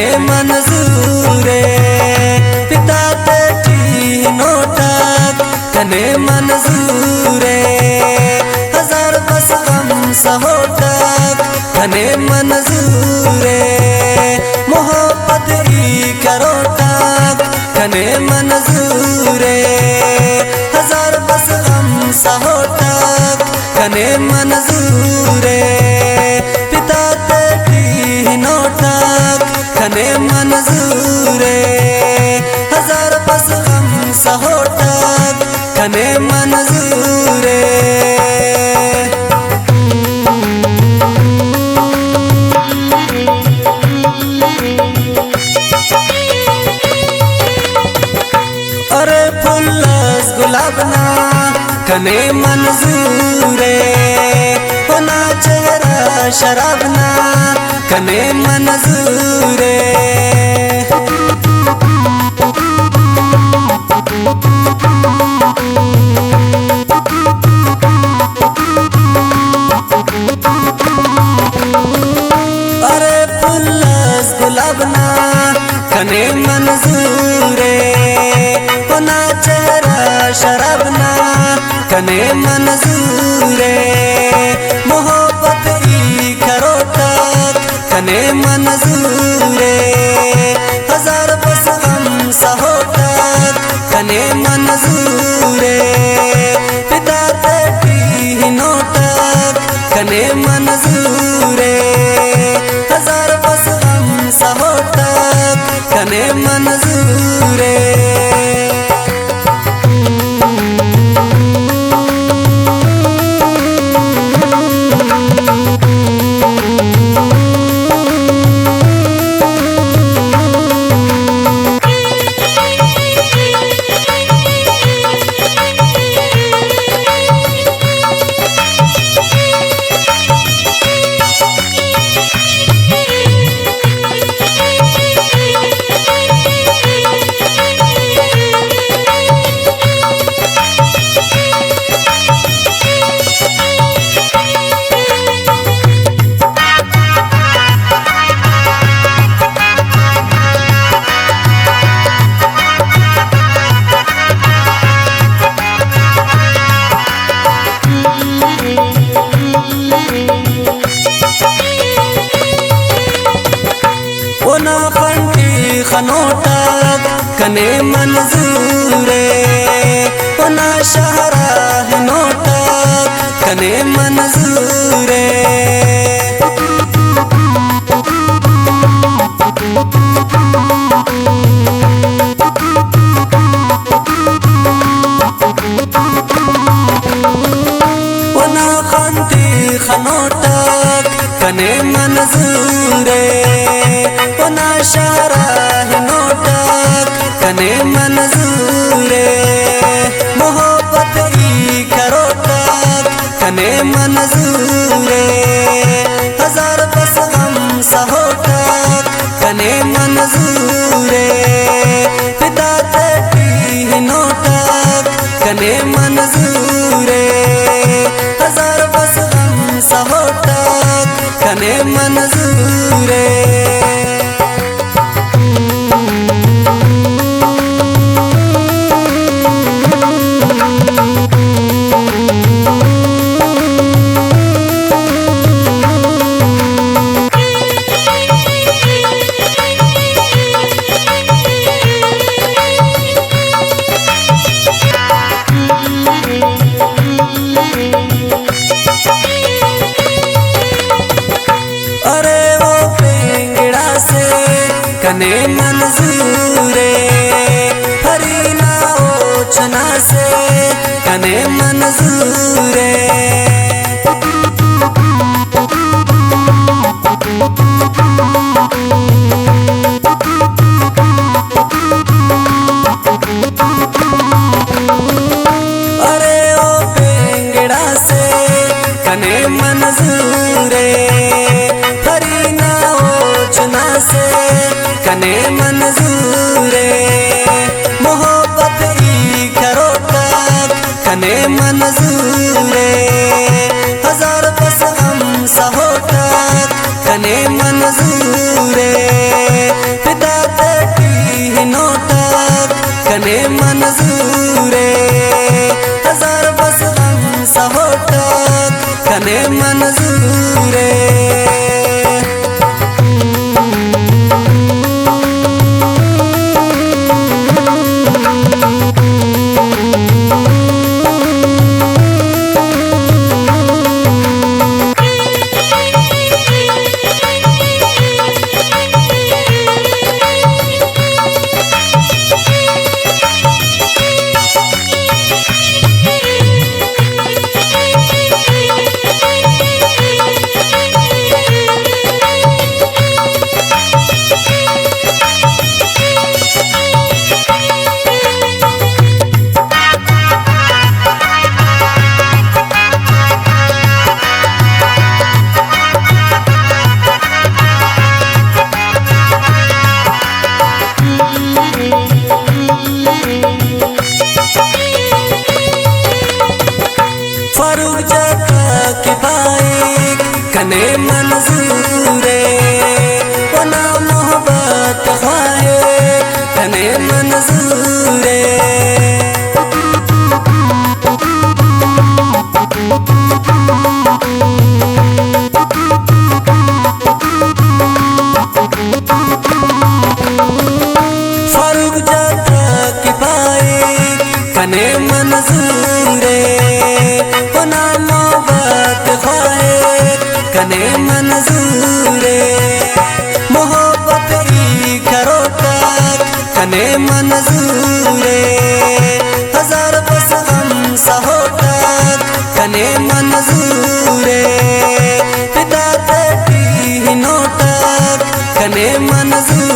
कने मंजूरे पिता तेटी नोटक कने मंजूरे हजार बस गम सहोटक कने मंजूरे मोहब्बत ई करोटक कने मंजूरे हजार बस गम सहोटक कने मंजूरे पिता तेटी नोटक कने मंजूरे हजार बस गम सहोटक कने मंजूरे। अरे फुल्लस गुलाबना कने मंजूरे होना चेहरा शराबना कने मंजूरे। अरे फुल्लस गुलाबना कने मंजूरे होना चेहरा शराबना कने मंजूरे मोहब्बत ई करोटक कने मंजूरे हजार बस गम सहोटक कने मंजूरे पिता तेटी नोटक कने मंजूरे हजार बस गम सहोटक कने मंजूरे। ओना फंटी खनोटक कने मंजूरे ओना शहरा नोटक कने मंजूरे। ओना फंटी खनोटक कने मंजूरे ओना शहरा नोटक कने मंजूरे मोहब्बत ई करोटक कने मंजूरे हजार बस गम सहोटक कने मंजूरे पिता तेटी नोटक कने मंजूरे हजार बस गम सहोटक कने मंजूरे। अरे वो पेंगड़ा से कने मंजूरे हरीना ओछना से कने मंजूरे। अरे ओ पेंगड़ा से कने मंजूरे हरीना ओछना से कने मंजूरे मोहब्बत ई करोटक कने मंजूरे हजार बस गम सहोटक कने मंजूरे कने मंजूरे वना मोहब्बत ख्वाहे कने मंजूरे फारूक जाता की पाए कने मंजूरे वना मोहब्बत ख्वाहे कने मंजूरे मोहब्बत की करो तक कने मंजूरे हजार बस हम सहो तक कने मंजूरे पिता तेरी नोटक कने मंजूरे